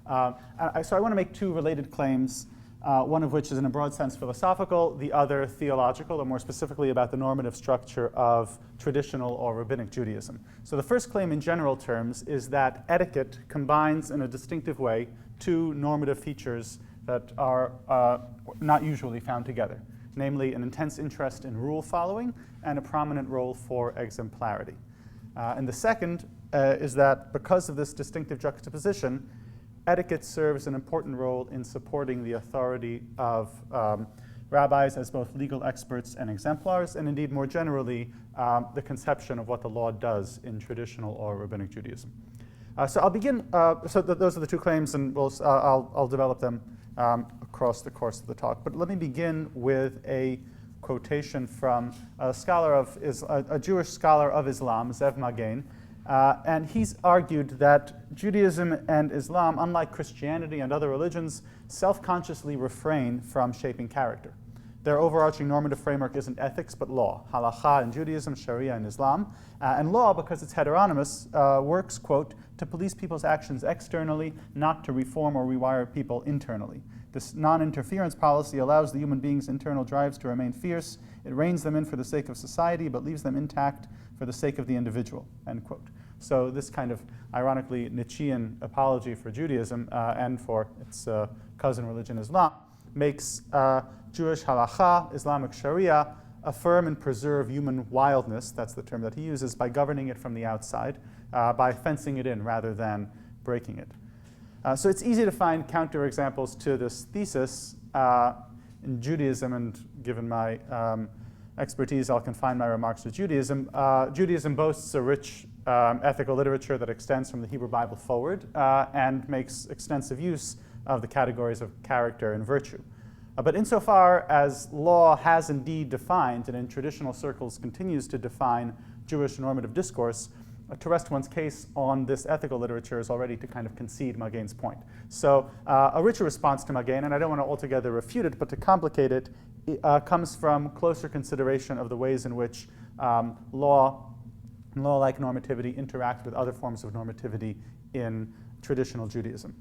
So I want to make two related claims, one of which is in a broad sense philosophical, the other theological, or more specifically about the normative structure of traditional or rabbinic Judaism. So the first claim in general terms is that etiquette combines in a distinctive way two normative features that are not usually found together, namely an intense interest in rule following and a prominent role for exemplarity. And the second is that because of this distinctive juxtaposition, etiquette serves an important role in supporting the authority of rabbis as both legal experts and exemplars, and indeed more generally, the conception of what the law does in traditional or rabbinic Judaism. So I'll begin, those are the two claims, and I'll develop them across the course of the talk. But let me begin with a quotation from a Jewish scholar of Islam, Zev Magen, and he's argued that Judaism and Islam, unlike Christianity and other religions, self-consciously refrain from shaping character. Their overarching normative framework isn't ethics, but law. Halakha in Judaism, Sharia in Islam. And law, because it's heteronymous, works, quote, to police people's actions externally, not to reform or rewire people internally. This non-interference policy allows the human being's internal drives to remain fierce. It reins them in for the sake of society, but leaves them intact for the sake of the individual, end quote. So this kind of ironically Nietzschean apology for Judaism and for its cousin religion Islam makes Jewish halakha, Islamic Sharia, affirm and preserve human wildness, that's the term that he uses, by governing it from the outside, by fencing it in rather than breaking it. So it's easy to find counterexamples to this thesis in Judaism, and given my expertise, I'll confine my remarks to Judaism. Judaism boasts a rich ethical literature that extends from the Hebrew Bible forward and makes extensive use of the categories of character and virtue. But insofar as law has indeed defined, and in traditional circles continues to define, Jewish normative discourse, to rest one's case on this ethical literature is already to kind of concede Magen's point. So a richer response to Magen, and I don't want to altogether refute it, but to complicate it, comes from closer consideration of the ways in which law-like normativity interact with other forms of normativity in traditional Judaism.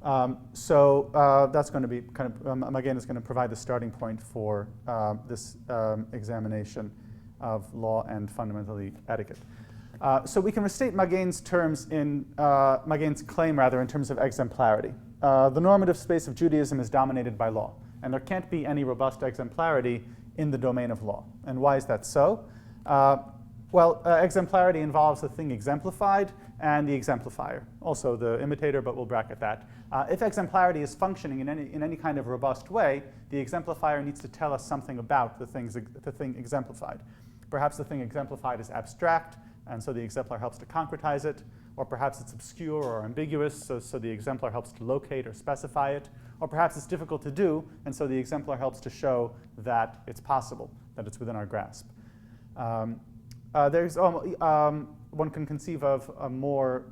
That's going to be kind of, Magen is going to provide the starting point for this examination of law and fundamentally etiquette. So we can restate Magen's terms in Magen's claim rather in terms of exemplarity. The normative space of Judaism is dominated by law, and there can't be any robust exemplarity in the domain of law. And why is that so? Exemplarity involves the thing exemplified and the exemplifier, also the imitator, but we'll bracket that. If exemplarity is functioning in any kind of robust way, the exemplifier needs to tell us something about the thing exemplified. Perhaps the thing exemplified is abstract, and so the exemplar helps to concretize it, or perhaps it's obscure or ambiguous, so the exemplar helps to locate or specify it, or perhaps it's difficult to do, and so the exemplar helps to show that it's possible, that it's within our grasp. One can conceive of a more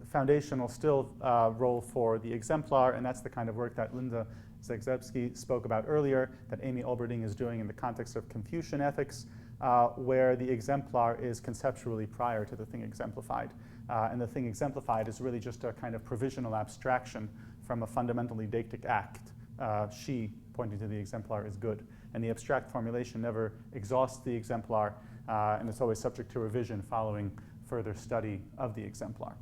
foundational still role for the exemplar, and that's the kind of work that Linda Zagzebski spoke about earlier, that Amy Olberding is doing in the context of Confucian ethics, where the exemplar is conceptually prior to the thing exemplified. And the thing exemplified is really just a kind of provisional abstraction from a fundamentally deictic act. She, pointing to the exemplar, is good. And the abstract formulation never exhausts the exemplar, and it's always subject to revision following further study of the exemplar.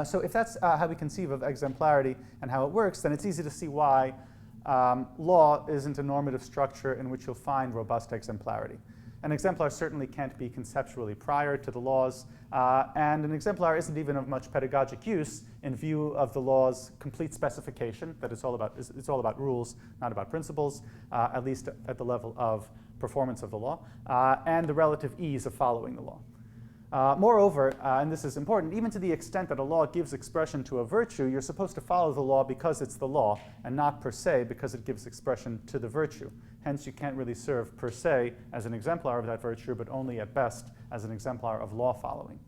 So if that's how we conceive of exemplarity and how it works, then it's easy to see why law isn't a normative structure in which you'll find robust exemplarity. An exemplar certainly can't be conceptually prior to the laws, and an exemplar isn't even of much pedagogic use in view of the law's complete specification, that it's all about rules, not about principles, at least at the level of performance of the law, and the relative ease of following the law. Moreover, and this is important, even to the extent that a law gives expression to a virtue, you're supposed to follow the law because it's the law, and not per se because it gives expression to the virtue. Hence, you can't really serve per se as an exemplar of that virtue, but only at best as an exemplar of law following.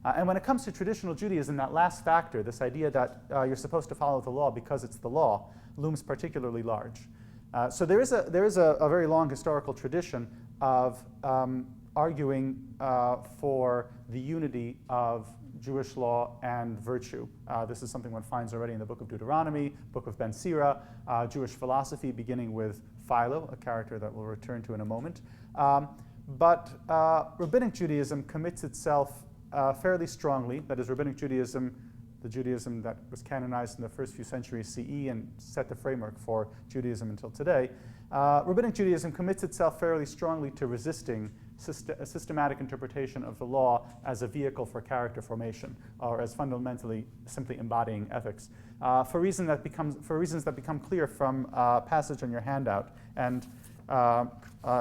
And when it comes to traditional Judaism, that last factor, this idea that you're supposed to follow the law because it's the law, looms particularly large. So there is a very long historical tradition of arguing for the unity of Jewish law and virtue. This is something one finds already in the book of Deuteronomy, book of Ben Sira, Jewish philosophy, beginning with Philo, a character that we'll return to in a moment. But Rabbinic Judaism commits itself fairly strongly, that is, Rabbinic Judaism, the Judaism that was canonized in the first few centuries CE and set the framework for Judaism until today. Rabbinic Judaism commits itself fairly strongly to resisting a systematic interpretation of the law as a vehicle for character formation, or as fundamentally simply embodying ethics, for reasons that become clear from a passage on your handout. And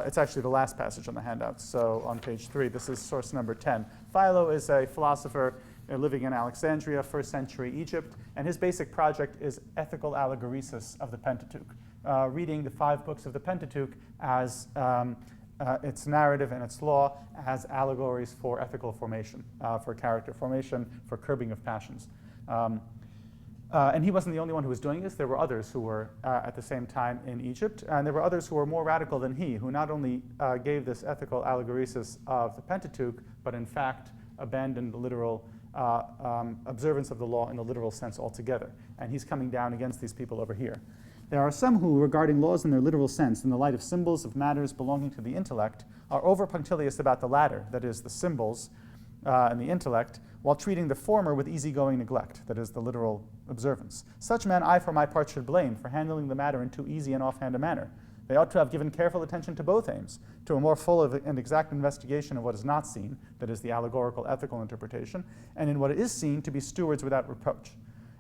it's actually the last passage on the handout, so on page 3, this is source number 10. Philo is a philosopher living in Alexandria, 1st century Egypt, and his basic project is ethical allegoresis of the Pentateuch, reading the 5 books of the Pentateuch as its narrative and its law as allegories for ethical formation, for character formation, for curbing of passions. And he wasn't the only one who was doing this. There were others who were at the same time in Egypt, and there were others who were more radical than he, who not only gave this ethical allegoresis of the Pentateuch, but in fact abandoned the literal observance of the law in the literal sense altogether. And he's coming down against these people over here. There are some who, regarding laws in their literal sense, in the light of symbols of matters belonging to the intellect, are over punctilious about the latter, that is, the symbols and the intellect, while treating the former with easygoing neglect, that is, the literal observance. Such men I, for my part, should blame for handling the matter in too easy and offhand a manner. They ought to have given careful attention to both aims, to a more full and exact investigation of what is not seen, that is, the allegorical ethical interpretation, and in what is seen, to be stewards without reproach.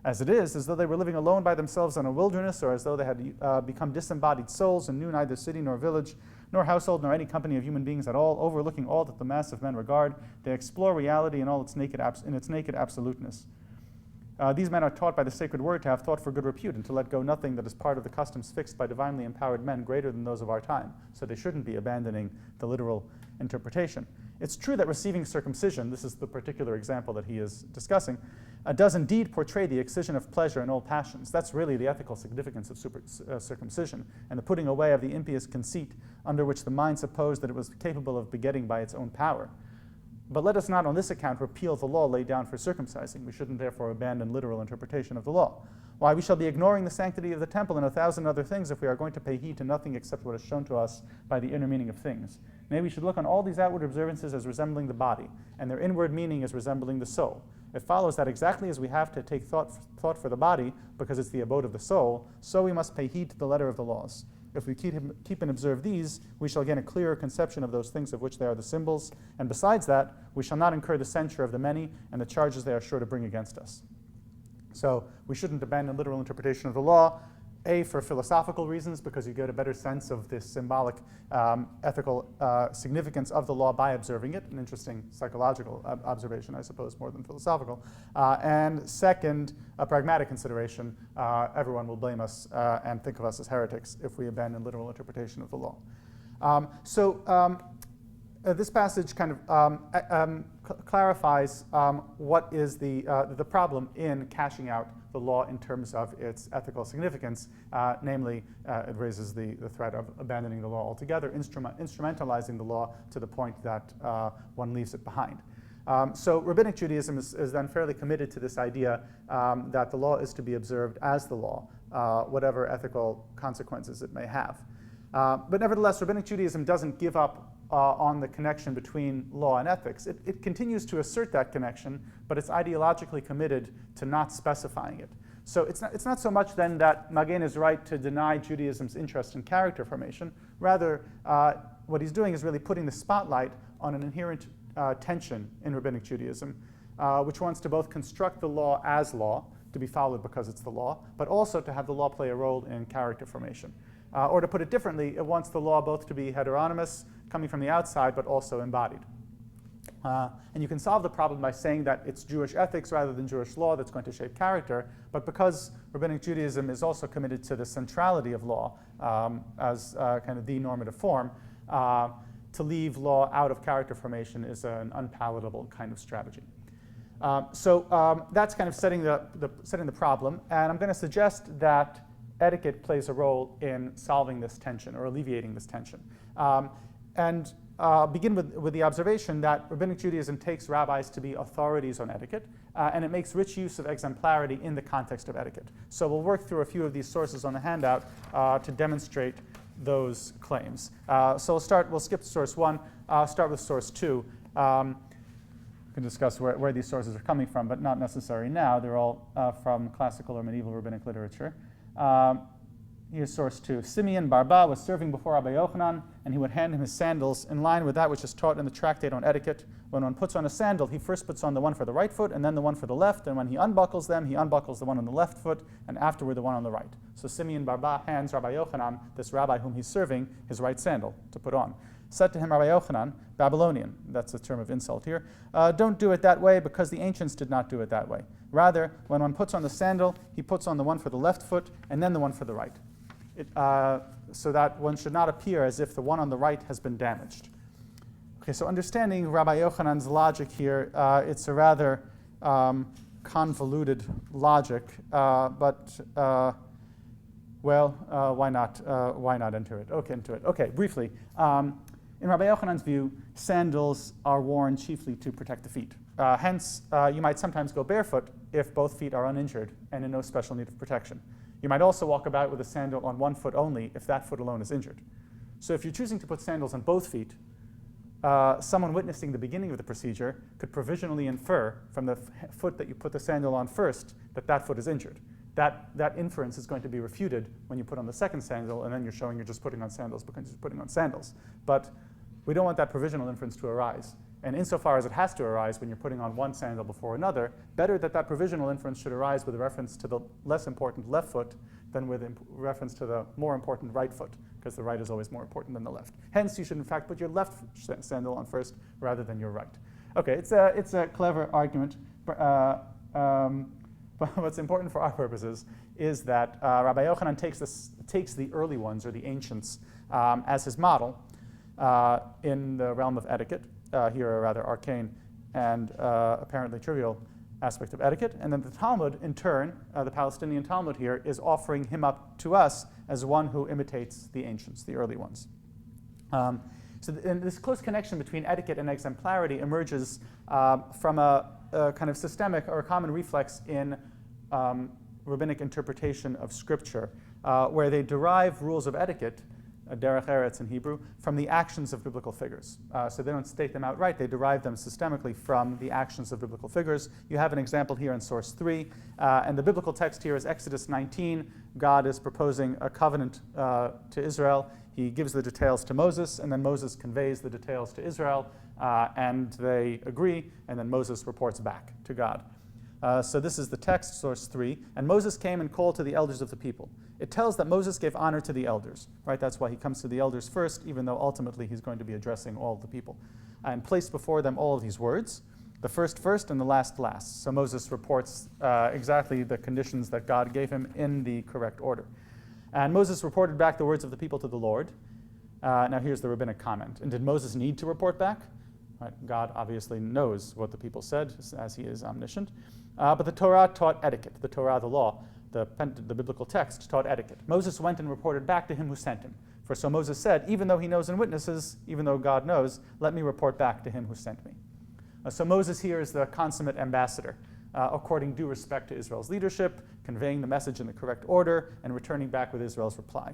As it is, as though they were living alone by themselves in a wilderness, or as though they had become disembodied souls and knew neither city nor village, nor household, nor any company of human beings at all, overlooking all that the mass of men regard, they explore reality in all its naked absoluteness. These men are taught by the sacred word to have thought for good repute and to let go nothing that is part of the customs fixed by divinely empowered men greater than those of our time. So they shouldn't be abandoning the literal interpretation. It's true that receiving circumcision, this is the particular example that he is discussing, does indeed portray the excision of pleasure and old passions. That's really the ethical significance of circumcision, and the putting away of the impious conceit under which the mind supposed that it was capable of begetting by its own power. But let us not on this account repeal the law laid down for circumcising. We shouldn't therefore abandon literal interpretation of the law. Why, we shall be ignoring the sanctity of the temple and 1,000 other things if we are going to pay heed to nothing except what is shown to us by the inner meaning of things. Nay, we should look on all these outward observances as resembling the body, and their inward meaning as resembling the soul. It follows that exactly as we have to take thought for the body, because it's the abode of the soul, so we must pay heed to the letter of the laws. If we keep and observe these, we shall gain a clearer conception of those things of which they are the symbols, and besides that, we shall not incur the censure of the many and the charges they are sure to bring against us. So we shouldn't abandon literal interpretation of the law, A, for philosophical reasons, because you get a better sense of this symbolic ethical significance of the law by observing it, an interesting psychological observation, I suppose, more than philosophical. And second, a pragmatic consideration. Everyone will blame us and think of us as heretics if we abandon literal interpretation of the law. This passage kind of clarifies what is the problem in cashing out the law in terms of its ethical significance. Namely, it raises the threat of abandoning the law altogether, instrumentalizing the law to the point that one leaves it behind. So Rabbinic Judaism is then fairly committed to this idea that the law is to be observed as the law, whatever ethical consequences it may have. But nevertheless, Rabbinic Judaism doesn't give up on the connection between law and ethics. It continues to assert that connection, but it's ideologically committed to not specifying it. So it's not so much then that Magen is right to deny Judaism's interest in character formation. Rather, what he's doing is really putting the spotlight on an inherent tension in Rabbinic Judaism, which wants to both construct the law as law, to be followed because it's the law, but also to have the law play a role in character formation. Or to put it differently, it wants the law both to be heteronymous, coming from the outside, but also embodied. And you can solve the problem by saying that it's Jewish ethics rather than Jewish law that's going to shape character, but because Rabbinic Judaism is also committed to the centrality of law as kind of the normative form, to leave law out of character formation is an unpalatable kind of strategy. So that's kind of setting the problem, and I'm going to suggest that etiquette plays a role in solving this tension or alleviating this tension. And begin with the observation that Rabbinic Judaism takes rabbis to be authorities on etiquette, and it makes rich use of exemplarity in the context of etiquette. So we'll work through a few of these sources on the handout to demonstrate those claims. So we'll skip to source 1, start with source 2. We can discuss where these sources are coming from, but not necessary now. They're all from classical or medieval rabbinic literature. Here's source 2. Simeon Barba was serving before Rabbi Yochanan, and he would hand him his sandals in line with that which is taught in the tractate on etiquette. When one puts on a sandal, he first puts on the one for the right foot and then the one for the left, and when he unbuckles them, he unbuckles the one on the left foot and afterward the one on the right. So Simeon Barba hands Rabbi Yochanan, this rabbi whom he's serving, his right sandal to put on. Said to him Rabbi Yochanan, Babylonian, that's a term of insult here, don't do it that way because the ancients did not do it that way. Rather, when one puts on the sandal, he puts on the one for the left foot and then the one for the right. So that one should not appear as if the one on the right has been damaged. Okay, so understanding Rabbi Yochanan's logic here, it's a rather convoluted logic, but why not enter it? Okay, into it. Okay, briefly. In Rabbi Yochanan's view, sandals are worn chiefly to protect the feet. Hence, you might sometimes go barefoot if both feet are uninjured and in no special need of protection. You might also walk about with a sandal on one foot only if that foot alone is injured. So if you're choosing to put sandals on both feet, someone witnessing the beginning of the procedure could provisionally infer from the foot that you put the sandal on first that that foot is injured. That inference is going to be refuted when you put on the second sandal, and then you're showing you're just putting on sandals because you're putting on sandals. But we don't want that provisional inference to arise. And insofar as it has to arise when you're putting on one sandal before another, better that provisional inference should arise with reference to the less important left foot than with reference to the more important right foot, because the right is always more important than the left. Hence, you should in fact put your left sandal on first rather than your right. Okay, it's a clever argument, but what's important for our purposes is that Rabbi Yochanan takes the early ones, or the ancients, as his model in the realm of etiquette. Here a rather arcane and apparently trivial aspect of etiquette. And then the Talmud, in turn, the Palestinian Talmud here, is offering him up to us as one who imitates the ancients, the early ones. This close connection between etiquette and exemplarity emerges from a kind of systemic or a common reflex in rabbinic interpretation of Scripture, where they derive rules of etiquette, derech eretz in Hebrew, from the actions of biblical figures. So they don't state them outright, they derive them systemically from the actions of biblical figures. You have an example here in source 3, and the biblical text here is Exodus 19. God is proposing a covenant to Israel. He gives the details to Moses, and then Moses conveys the details to Israel, and they agree, and then Moses reports back to God. So this is the text, source 3. And Moses came and called to the elders of the people. It tells that Moses gave honor to the elders, right? That's why he comes to the elders first, even though ultimately he's going to be addressing all of the people. And placed before them all of these words, the first and the last last. So Moses reports exactly the conditions that God gave him in the correct order. And Moses reported back the words of the people to the Lord. Now here's the rabbinic comment. And did Moses need to report back? Right? God obviously knows what the people said, as he is omniscient. But the Torah taught etiquette. The Torah, the law, the biblical text, taught etiquette. Moses went and reported back to him who sent him. For so Moses said, even though he knows and witnesses, even though God knows, let me report back to him who sent me. So Moses here is the consummate ambassador, according due respect to Israel's leadership, conveying the message in the correct order, and returning back with Israel's reply.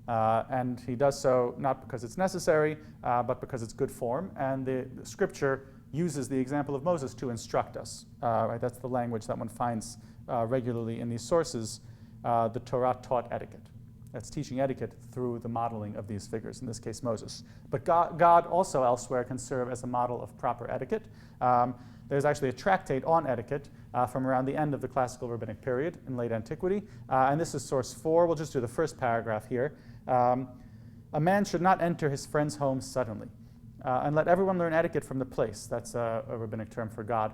And he does so not because it's necessary, but because it's good form. And the Scripture uses the example of Moses to instruct us. Right? That's the language that one finds regularly in these sources. The Torah taught etiquette. That's teaching etiquette through the modeling of these figures, in this case Moses. But God also elsewhere can serve as a model of proper etiquette. There's actually a tractate on etiquette from around the end of the classical rabbinic period in late antiquity. And this is source 4. We'll just do the first paragraph here. A man should not enter his friend's home suddenly. And let everyone learn etiquette from the place. That's a rabbinic term for God.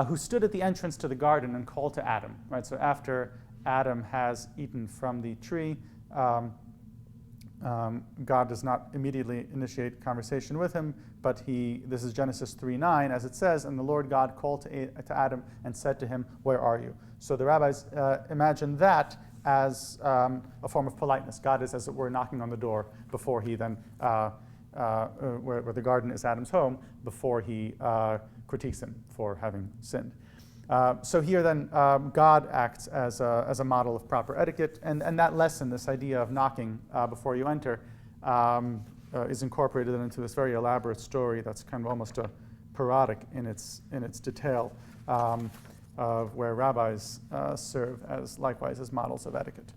Who stood at the entrance to the garden and called to Adam. Right. So after Adam has eaten from the tree, God does not immediately initiate conversation with him, but this is Genesis 3:9, as it says, and the Lord God called to Adam and said to him, where are you? So the rabbis imagine that as a form of politeness. God is, as it were, knocking on the door before he then where the garden is Adam's home, before he critiques him for having sinned. So here then, God acts as a model of proper etiquette, and that lesson, this idea of knocking before you enter, is incorporated into this very elaborate story that's kind of almost parodic in its detail, of where rabbis serve as likewise as models of etiquette.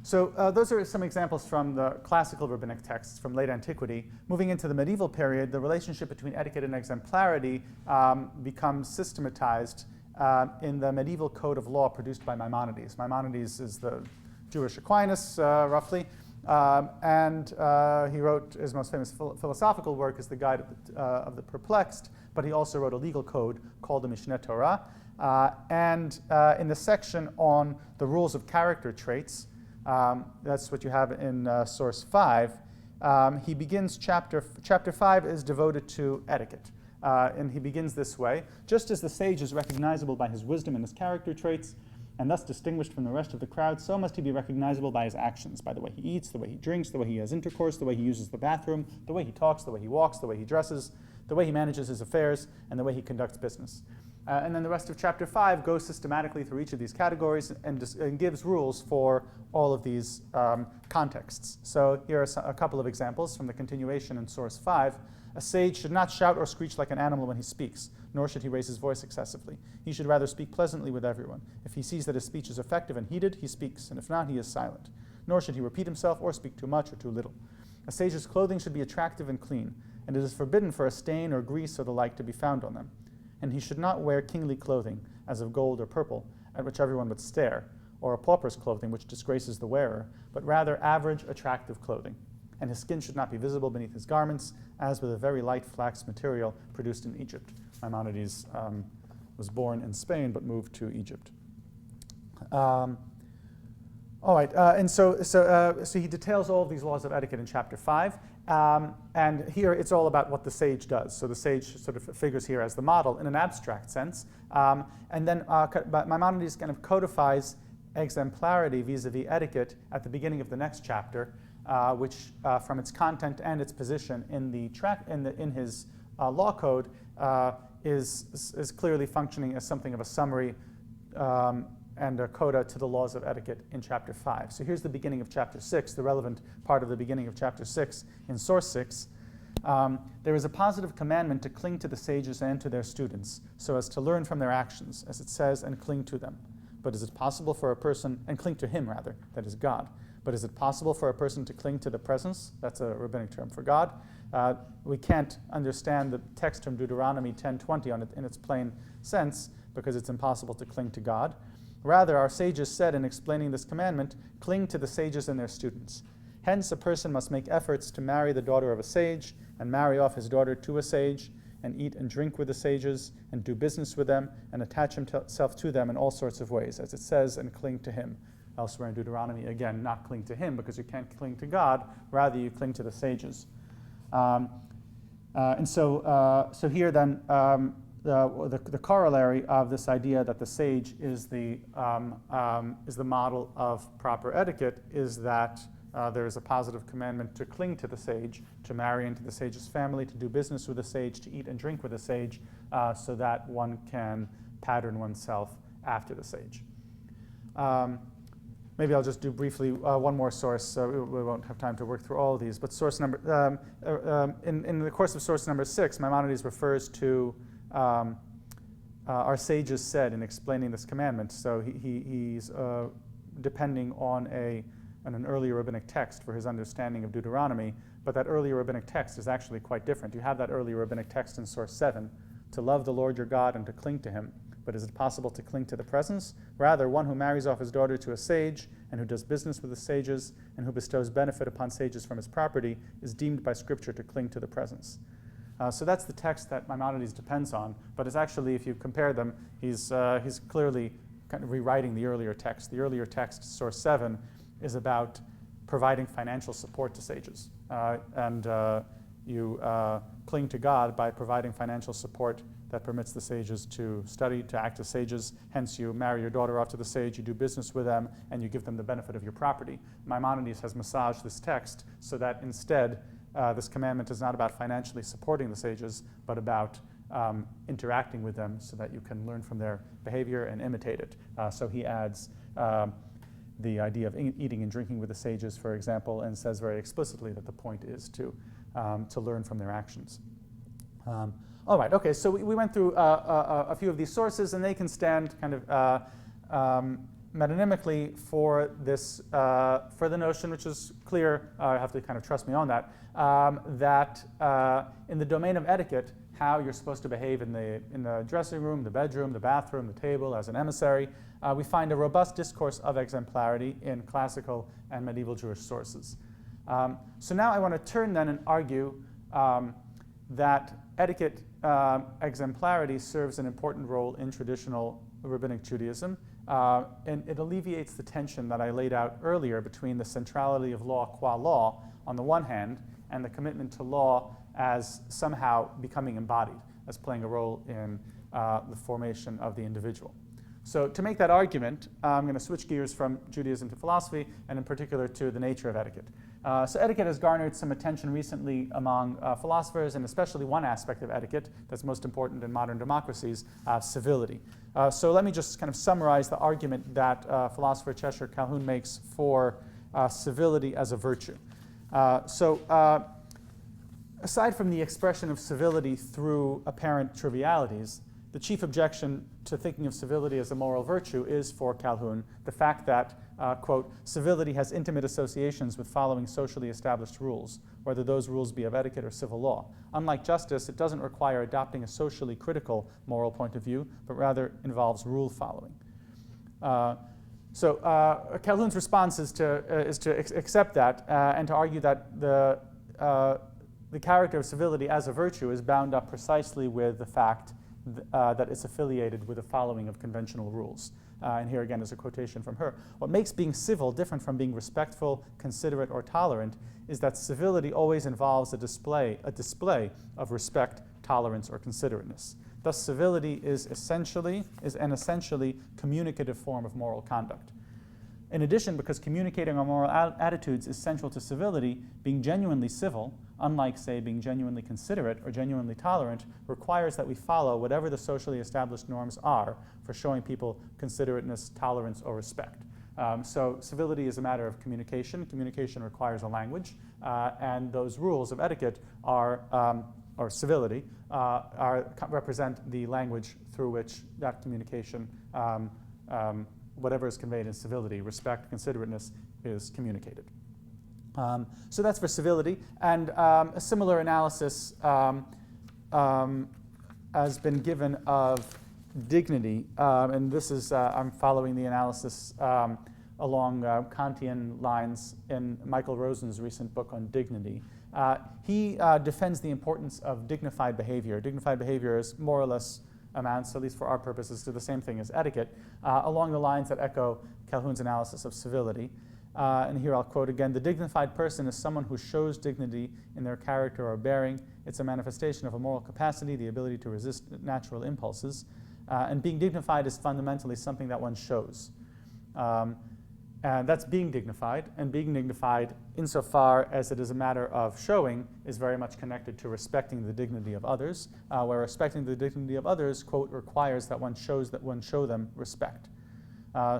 So those are some examples from the classical rabbinic texts from late antiquity. Moving into the medieval period, the relationship between etiquette and exemplarity becomes systematized in the medieval code of law produced by Maimonides. Maimonides is the Jewish Aquinas, roughly, and he wrote his most famous philosophical work is the Guide of the Perplexed, but he also wrote a legal code called the Mishneh Torah. And in the section on the rules of character traits, that's what you have in source 5. He begins chapter 5 is devoted to etiquette. And he begins this way: just as the sage is recognizable by his wisdom and his character traits, and thus distinguished from the rest of the crowd, so must he be recognizable by his actions, by the way he eats, the way he drinks, the way he has intercourse, the way he uses the bathroom, the way he talks, the way he walks, the way he dresses, the way he manages his affairs, and the way he conducts business. And then the rest of chapter 5 goes systematically through each of these categories and gives rules for all of these contexts. So here are a couple of examples from the continuation in source 5. A sage should not shout or screech like an animal when he speaks, nor should he raise his voice excessively. He should rather speak pleasantly with everyone. If he sees that his speech is effective and heeded, he speaks, and if not, he is silent. Nor should he repeat himself or speak too much or too little. A sage's clothing should be attractive and clean, and it is forbidden for a stain or grease or the like to be found on them. And he should not wear kingly clothing, as of gold or purple, at which everyone would stare, or a pauper's clothing, which disgraces the wearer, but rather average, attractive clothing. And his skin should not be visible beneath his garments, as with a very light flax material produced in Egypt. Maimonides was born in Spain, but moved to Egypt. All right, and so he details all of these laws of etiquette in chapter 5. And here it's all about what the sage does. So the sage sort of figures here as the model in an abstract sense. And then Maimonides kind of codifies exemplarity vis-a-vis etiquette at the beginning of the next chapter, which from its content and its position in his law code is clearly functioning as something of a summary and a coda to the laws of etiquette in chapter 5. So here's the beginning of chapter 6, the relevant part of the beginning of chapter 6 in source 6. There is a positive commandment to cling to the sages and to their students, so as to learn from their actions, as it says, and cling to them. But is it possible for a person, and cling to him rather, that is God. But is it possible for a person to cling to the presence? That's a rabbinic term for God. We can't understand the text from Deuteronomy 10:20 in its plain sense, because it's impossible to cling to God. Rather, our sages said in explaining this commandment, cling to the sages and their students. Hence, a person must make efforts to marry the daughter of a sage, and marry off his daughter to a sage, and eat and drink with the sages, and do business with them, and attach himself to them in all sorts of ways, as it says, and cling to him. Elsewhere in Deuteronomy, again, not cling to him, because you can't cling to God, rather you cling to the sages. So here then, the corollary of this idea that the sage is the model of proper etiquette is that there is a positive commandment to cling to the sage, to marry into the sage's family, to do business with the sage, to eat and drink with the sage, so that one can pattern oneself after the sage. Maybe I'll just do briefly one more source. So we won't have time to work through all of these. But source number in the course of source number 6, Maimonides refers to our sages said in explaining this commandment. So he's depending on an earlier rabbinic text for his understanding of Deuteronomy. But that earlier rabbinic text is actually quite different. You have that earlier rabbinic text in source 7, to love the Lord your God and to cling to him. But is it possible to cling to the presence? Rather, one who marries off his daughter to a sage, and who does business with the sages, and who bestows benefit upon sages from his property, is deemed by Scripture to cling to the presence. So that's the text that Maimonides depends on, but it's actually, if you compare them, he's clearly kind of rewriting the earlier text. The earlier text, source 7, is about providing financial support to sages. You cling to God by providing financial support that permits the sages to study, to act as sages. Hence, you marry your daughter off to the sage, you do business with them, and you give them the benefit of your property. Maimonides has massaged this text so that instead this commandment is not about financially supporting the sages, but about interacting with them so that you can learn from their behavior and imitate it. So he adds the idea of eating and drinking with the sages, for example, and says very explicitly that the point is to learn from their actions. All right, okay, so we went through a few of these sources, and they can stand kind of metonymically for this, for the notion, which is clear, I have to kind of trust me on that, that in the domain of etiquette, how you're supposed to behave in the dressing room, the bedroom, the bathroom, the table, as an emissary, we find a robust discourse of exemplarity in classical and medieval Jewish sources. So now I want to turn then and argue that etiquette exemplarity serves an important role in traditional rabbinic Judaism, and it alleviates the tension that I laid out earlier between the centrality of law qua law on the one hand and the commitment to law as somehow becoming embodied, as playing a role in the formation of the individual. So to make that argument, I'm going to switch gears from Judaism to philosophy, and in particular to the nature of etiquette. So etiquette has garnered some attention recently among philosophers, and especially one aspect of etiquette that's most important in modern democracies, civility. So let me just kind of summarize the argument that philosopher Cheshire Calhoun makes for civility as a virtue. Aside from the expression of civility through apparent trivialities, the chief objection to thinking of civility as a moral virtue is, for Calhoun, the fact that, quote, civility has intimate associations with following socially established rules, whether those rules be of etiquette or civil law. Unlike justice, it doesn't require adopting a socially critical moral point of view, but rather involves rule following. Calhoun's response is to accept that and to argue that the character of civility as a virtue is bound up precisely with the fact that it's affiliated with a following of conventional rules. And here again is a quotation from her. What makes being civil different from being respectful, considerate, or tolerant is that civility always involves a display of respect, tolerance, or considerateness. Thus, civility is an essentially communicative form of moral conduct. In addition, because communicating our moral attitudes is central to civility, being genuinely civil, unlike, say, being genuinely considerate or genuinely tolerant, requires that we follow whatever the socially established norms are for showing people considerateness, tolerance, or respect. So civility is a matter of communication. Communication requires a language, and those rules of etiquette or civility, represent the language through which that communication, whatever is conveyed in civility, respect, considerateness, is communicated. So that's for civility, and a similar analysis has been given of dignity, and this is, I'm following the analysis along Kantian lines in Michael Rosen's recent book on dignity. He defends the importance of dignified behavior. Dignified behavior is more or less amounts, at least for our purposes, to the same thing as etiquette, along the lines that echo Calhoun's analysis of civility. And here I'll quote again, "The dignified person is someone who shows dignity in their character or bearing. It's a manifestation of a moral capacity, the ability to resist natural impulses. And being dignified is fundamentally something that one shows." And that's being dignified, and being dignified, insofar as it is a matter of showing, is very much connected to respecting the dignity of others, where respecting the dignity of others, quote, requires that one show them respect.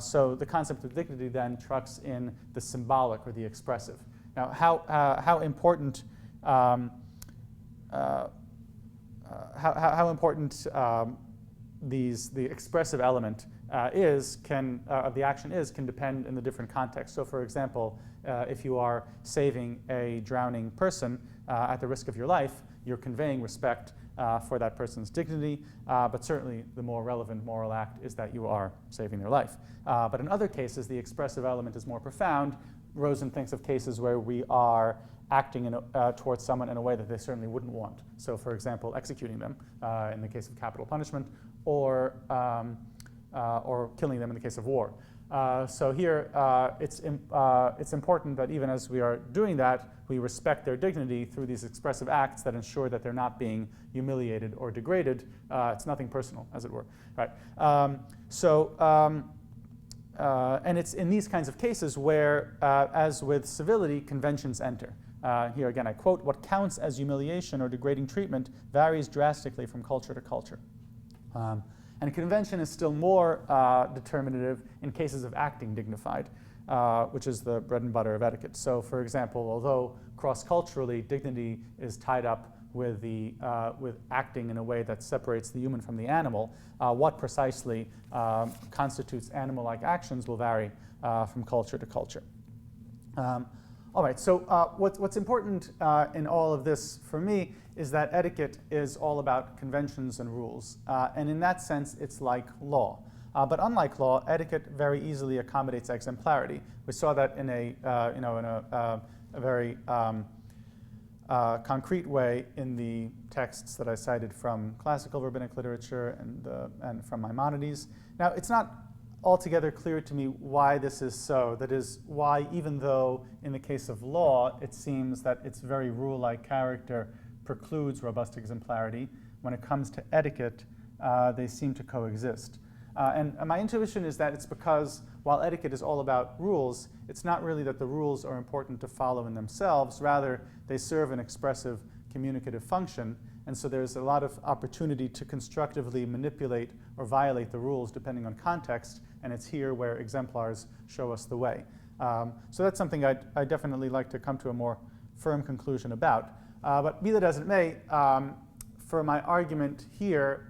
So the concept of dignity then trucks in the symbolic or the expressive. Now, how important the expressive element of the action can depend in the different contexts. So, for example, if you are saving a drowning person at the risk of your life, you're conveying respect for that person's dignity, but certainly the more relevant moral act is that you are saving their life. But in other cases, the expressive element is more profound. Rosen thinks of cases where we are acting towards someone in a way that they certainly wouldn't want. So, for example, executing them in the case of capital punishment, or killing them in the case of war. So here, it's important that even as we are doing that, we respect their dignity through these expressive acts that ensure that they're not being humiliated or degraded. It's nothing personal, as it were. Right? And it's in these kinds of cases where, as with civility, conventions enter. Here again I quote, "What counts as humiliation or degrading treatment varies drastically from culture to culture." And convention is still more determinative in cases of acting dignified, which is the bread and butter of etiquette. So for example, although cross-culturally dignity is tied up with acting in a way that separates the human from the animal, what precisely constitutes animal-like actions will vary from culture to culture. All right, so what's important in all of this for me is that etiquette is all about conventions and rules. And in that sense, it's like law. But unlike law, etiquette very easily accommodates exemplarity. We saw that in a very concrete way in the texts that I cited from classical rabbinic literature and from Maimonides. Now, it's not altogether clear to me why this is so. That is, why even though in the case of law, it seems that its very rule-like character precludes robust exemplarity, when it comes to etiquette, they seem to coexist. And my intuition is that it's because while etiquette is all about rules, it's not really that the rules are important to follow in themselves. Rather, they serve an expressive communicative function. And so there's a lot of opportunity to constructively manipulate or violate the rules depending on context. And it's here where exemplars show us the way. So that's something I'd definitely like to come to a more firm conclusion about. But be that as it may, for my argument here,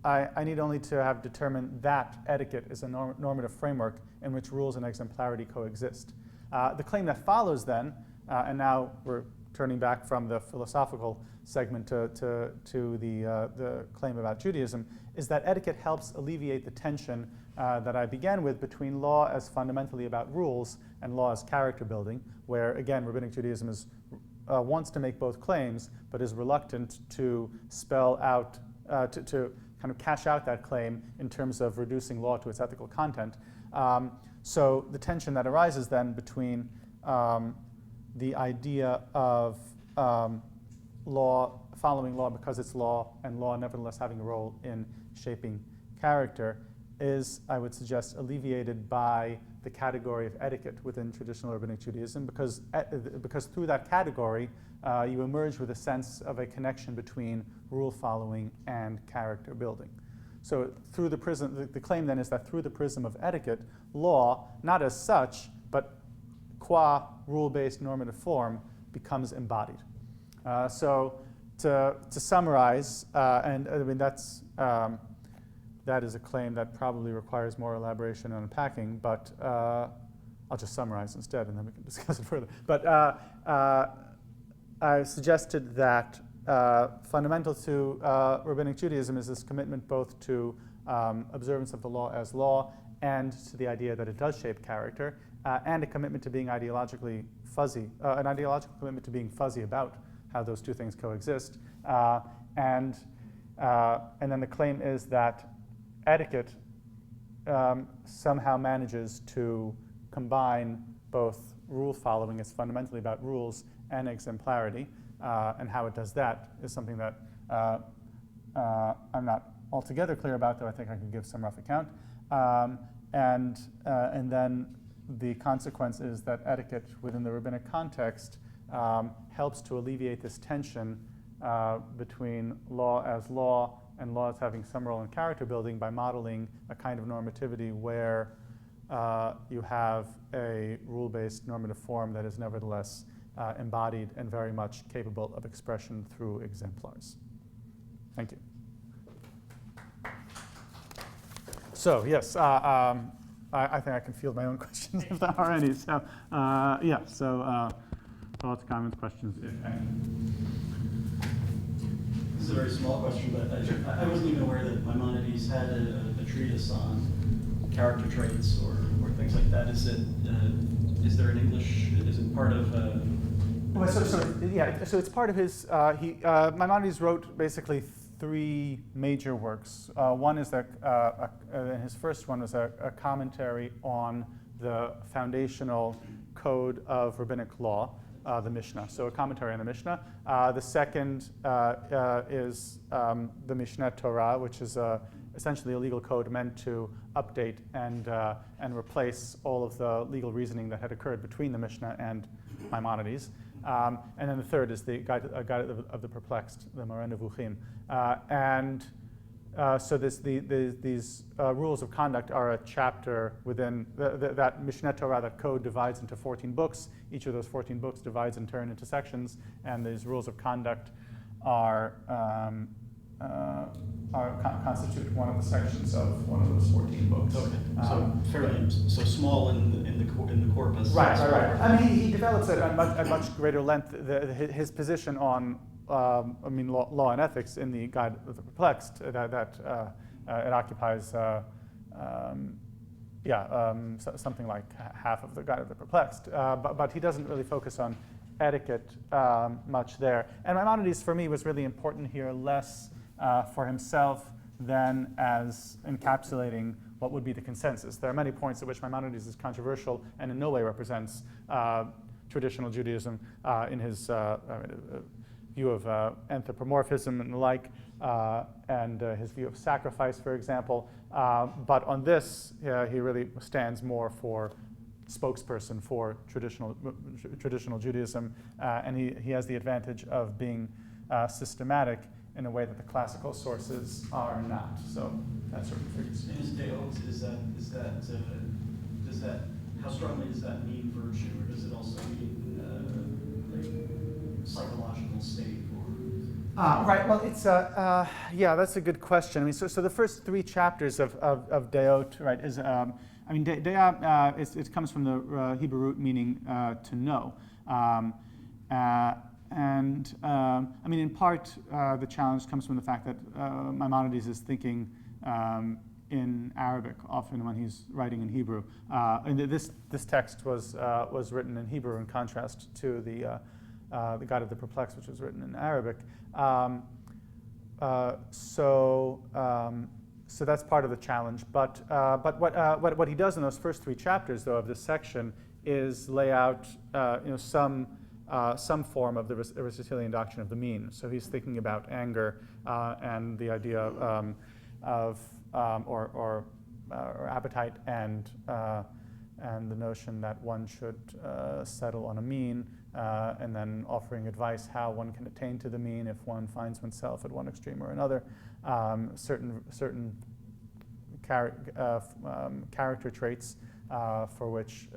I need only to have determined that etiquette is a normative framework in which rules and exemplarity coexist. The claim that follows then, and now we're turning back from the philosophical segment to the claim about Judaism, is that etiquette helps alleviate the tension that I began with between law as fundamentally about rules and law as character building, where again rabbinic Judaism wants to make both claims, but is reluctant to spell out, to kind of cash out that claim in terms of reducing law to its ethical content. So the tension that arises then between the idea of law, following law because it's law, and law nevertheless having a role in shaping character is, I would suggest, alleviated by the category of etiquette within traditional rabbinic Judaism, because through that category you emerge with a sense of a connection between rule following and character building. So through the prism, the claim then is that through the prism of etiquette, law, not as such, but qua rule-based normative form, becomes embodied. So to summarize, and I mean that is a claim that probably requires more elaboration and unpacking, but I'll just summarize instead and then we can discuss it further. But I suggested that fundamental to rabbinic Judaism is this commitment both to observance of the law as law and to the idea that it does shape character, and a commitment to being ideologically fuzzy, an ideological commitment to being fuzzy about how those two things coexist. And then the claim is that etiquette somehow manages to combine both rule following, it's fundamentally about rules, and exemplarity, and how it does that is something that I'm not altogether clear about, though I think I can give some rough account. And then the consequence is that etiquette within the rabbinic context helps to alleviate this tension between law as law and law as having some role in character building by modeling a kind of normativity where you have a rule-based normative form that is nevertheless embodied and very much capable of expression through exemplars. Thank you. So yes, I think I can field my own questions if there are any. So yeah, so thoughts, comments, questions, if any. This is a very small question, but I wasn't even aware that Maimonides had a treatise on character traits or things like that. Is there an English? Is it part of? Well, so it's part of his. Maimonides wrote basically three major works. One is that his first one was a commentary on the foundational code of rabbinic law, the Mishnah. So a commentary on the Mishnah. The second is the Mishneh Torah, which is essentially a legal code meant to update and replace all of the legal reasoning that had occurred between the Mishnah and Maimonides. And then the third is the Guide of the Perplexed, the Moreh Nevuchim. So these rules of conduct are a chapter within that Mishneh Torah, that code divides into 14 books. Each of those 14 books divides in turn into sections, and these rules of conduct constitute one of the sections of one of those 14 books. Okay. So fairly small in the corpus. Right. I mean, he develops it at much greater length. His position on law and ethics in the Guide of the Perplexed, it occupies something like half of the Guide of the Perplexed. But he doesn't really focus on etiquette much there. And Maimonides, for me, was really important here, less for himself than as encapsulating what would be the consensus. There are many points at which Maimonides is controversial and in no way represents traditional Judaism in his view of anthropomorphism and the like, and his view of sacrifice, for example. But on this, he really stands more for spokesperson for traditional Judaism, and he has the advantage of being systematic in a way that the classical sources are not. So that sort of figures. In his deos, how strongly does that mean virtue, or does it also mean psychological state? Right. Well, it's that's a good question. I mean, so the first three chapters of deot, right, is deah. It comes from the Hebrew root meaning to know. In part, the challenge comes from the fact that Maimonides is thinking in Arabic often when he's writing in Hebrew. And this text was written in Hebrew in contrast to the Guide of the Perplexed, which was written in Arabic. So that's part of the challenge. But what he does in those first three chapters, though, of this section is lay out some form of the Aristotelian doctrine of the mean. So he's thinking about anger and the idea of appetite and the notion that one should settle on a mean, and then offering advice how one can attain to the mean if one finds oneself at one extreme or another. Certain character traits for which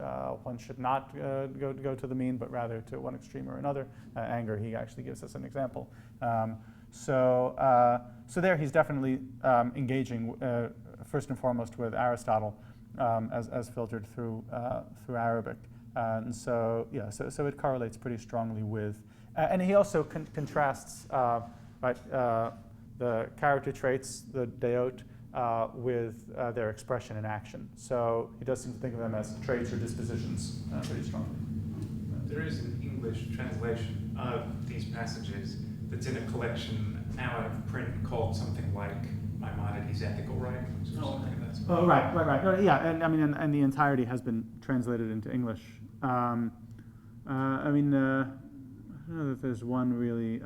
one should not go to the mean, but rather to one extreme or another. Anger, he actually gives us an example. So there he's definitely engaging first and foremost with Aristotle as filtered through Arabic. And so it correlates pretty strongly with, and he also contrasts the character traits, the deot, with their expression in action. So he does seem to think of them as traits or dispositions pretty strongly. There is an English translation of these passages that's in a collection now out of print called something like Maimonides' Ethical Writings or something like that. Oh, right. Yeah, and I mean, and the entirety has been translated into English. I don't know that there's one really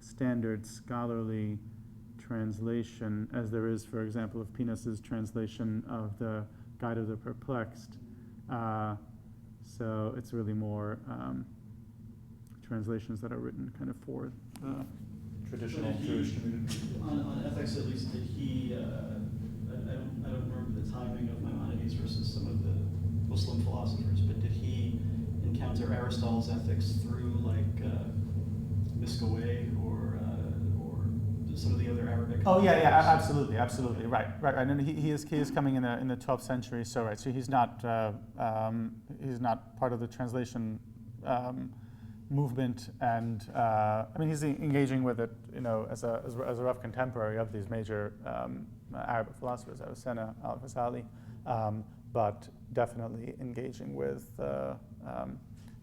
standard scholarly translation, as there is, for example, of Pinas's translation of the Guide of the Perplexed. So it's really more translations that are written kind of for the traditional Jewish community. On ethics, at least, did he? I don't remember the timing of Maimonides versus some of the Muslim philosophers, but did he encounter Aristotle's ethics through Miskawayh or some of the other Arabic? Oh yeah, absolutely, right. And he is coming in the 12th century, so right. So he's not part of the translation movement, and he's engaging with it, as a rough contemporary of these major Arabic philosophers, Avicenna, Al-Ghazali, but definitely engaging with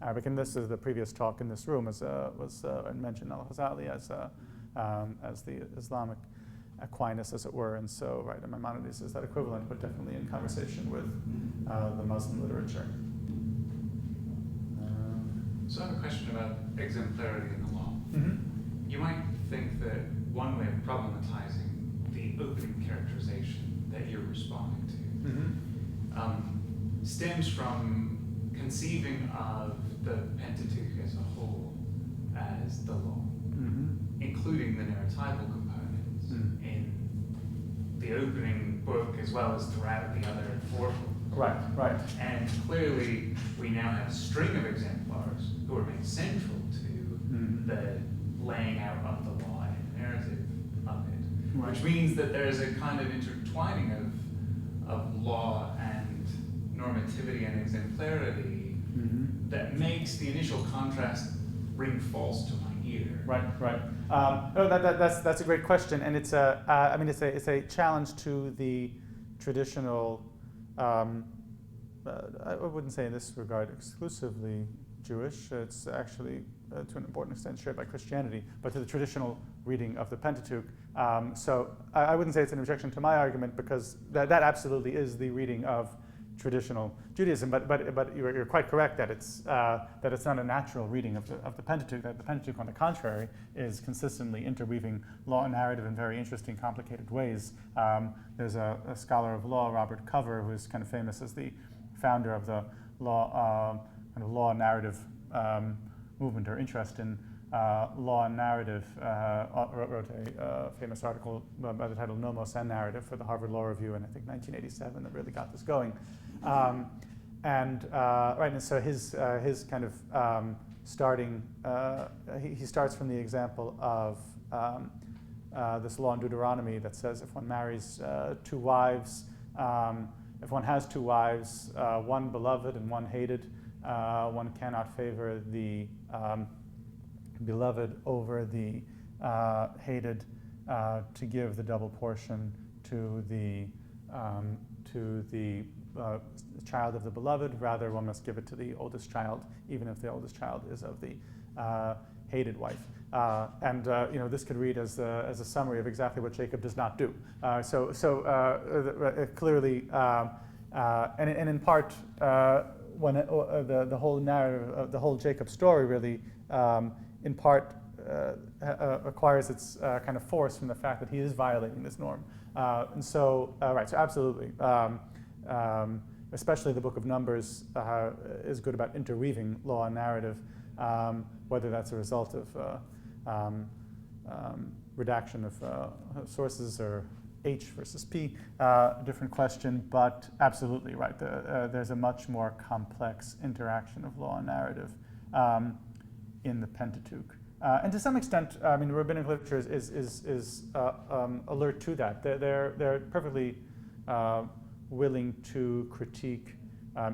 Arabic. And this is the previous talk in this room was mentioned Al-Ghazali as the Islamic Aquinas, as it were, and so right, and Maimonides is that equivalent, but definitely in conversation with the Muslim literature. So I have a question about exemplarity in the law. Mm-hmm. You might think that one way of problematizing the opening characterization that you're responding to stems from conceiving of the Pentateuch as a whole as the law, including the narratival components in the opening book as well as throughout the other four books. Right. And clearly, we now have a string of exemplars who are made central to the laying out of the law and narrative of it, which means that there's a kind of intertwining of law and normativity and exemplarity that makes the initial contrast ring false to my ear. Right. That's a great question, and it's a challenge to the traditional. I wouldn't say in this regard exclusively Jewish. It's actually to an important extent shared by Christianity, but to the traditional reading of the Pentateuch. So I wouldn't say it's an objection to my argument, because that absolutely is the reading of traditional Judaism. But you're quite correct that it's not a natural reading of the Pentateuch. That the Pentateuch, on the contrary, is consistently interweaving law and narrative in very interesting, complicated ways. There's a scholar of law, Robert Cover, who's kind of famous as the founder of the law and narrative movement or interest in law and narrative. Wrote a famous article by the title "Nomos and Narrative" for the Harvard Law Review in, I think, 1987, that really got this going. And so his kind of starting, he starts from the example of this law in Deuteronomy that says if one marries two wives, if one has two wives, one beloved and one hated, one cannot favor the beloved over the hated, to give the double portion to the child of the beloved. Rather, one must give it to the oldest child, even if the oldest child is of the hated wife. This could read as a summary of exactly what Jacob does not do. Clearly, and in part, when the whole narrative of the whole Jacob story really, in part, acquires its kind of force from the fact that he is violating this norm. So absolutely. Especially the Book of Numbers is good about interweaving law and narrative, whether that's a result of redaction of sources or H versus P, different question, but absolutely right. There's a much more complex interaction of law and narrative in the Pentateuch. And to some extent, rabbinic literature is alert to that. They're perfectly willing to critique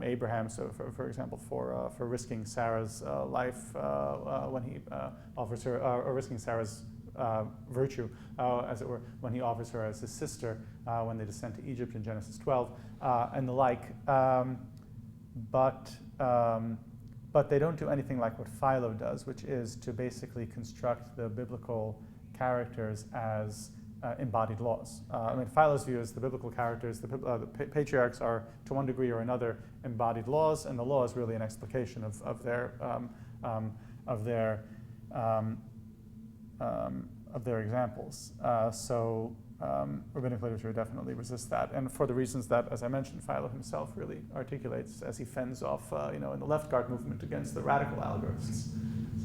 Abraham, so for example, for risking Sarah's life when he offers her, or risking Sarah's virtue, as it were, when he offers her as his sister when they descend to Egypt in Genesis 12, and the like. But they don't do anything like what Philo does, which is to basically construct the biblical characters as embodied laws. Philo's view is the biblical characters, the patriarchs are, to one degree or another, embodied laws, and the law is really an explication of their examples. Rabbinic literature definitely resists that, and for the reasons that, as I mentioned, Philo himself really articulates as he fends off, in the left guard movement against the radical algorists.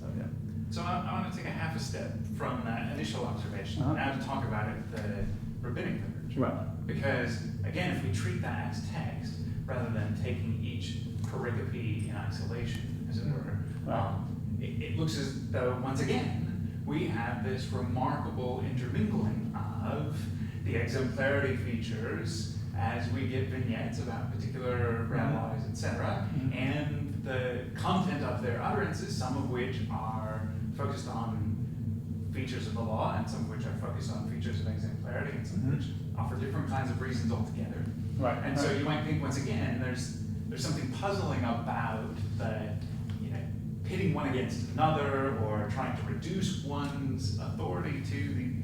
So yeah. So I want to take a half a step from that initial observation now to talk about it, the rabbinic literature. Right. Because again, if we treat that as text rather than taking each pericope in isolation, as it were, it looks as though once again we have this remarkable intermingling of the exemplarity features as we get vignettes about particular rabbis, etc., and the content of their utterances, some of which are focused on features of the law, and some of which are focused on features of exemplarity, and some of which offer different kinds of reasons altogether. Right. And so you might think, once again, there's something puzzling about the pitting one against another, or trying to reduce one's authority to the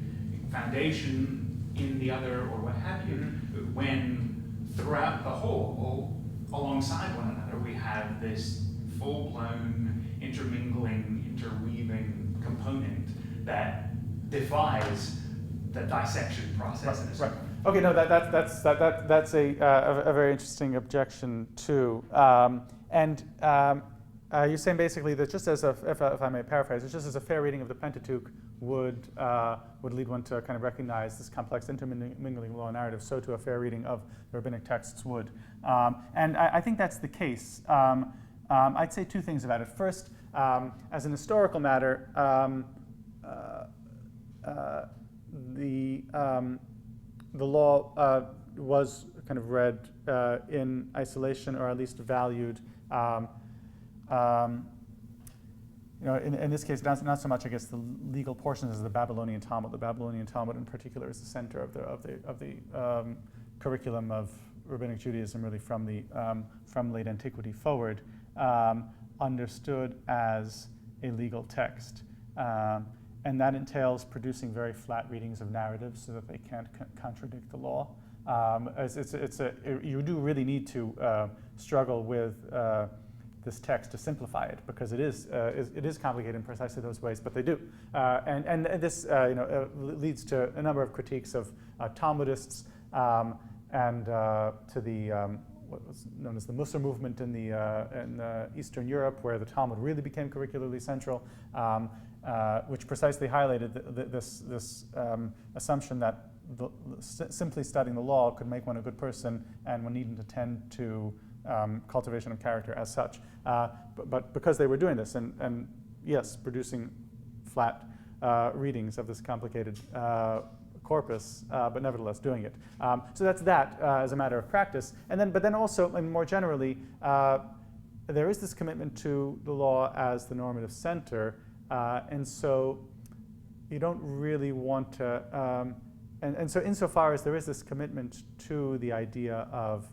foundation in the other, or what have you, when throughout the whole, alongside one another, we have this full-blown intermingling, interweaving component that defies the dissection process. Right. Okay. No, that's a very interesting objection too. You're saying basically that just as if I may paraphrase, it's just as a fair reading of the Pentateuch would lead one to kind of recognize this complex intermingling law narrative, so to a fair reading of the rabbinic texts would. And I think that's the case. I'd say two things about it. First, as an historical matter, the law was kind of read in isolation, or at least valued. In this case, not so much, I guess, the legal portions as the Babylonian Talmud. The Babylonian Talmud, in particular, is the center of the curriculum of rabbinic Judaism, really from late antiquity forward, understood as a legal text. And that entails producing very flat readings of narratives so that they can't contradict the law. You do really need to struggle with this text to simplify it, because it is complicated in precisely those ways, but they do. And this leads to a number of critiques of Talmudists and to the what was known as the Mussar movement in Eastern Europe, where the Talmud really became curricularly central, which precisely highlighted this assumption that simply studying the law could make one a good person, and one needn't attend to cultivation of character as such. But because they were doing this, and yes, producing flat readings of this complicated corpus, but nevertheless doing it. So that's that as a matter of practice. But then also, and more generally, there is this commitment to the law as the normative center, and so you don't really want to, and so insofar as there is this commitment to the idea of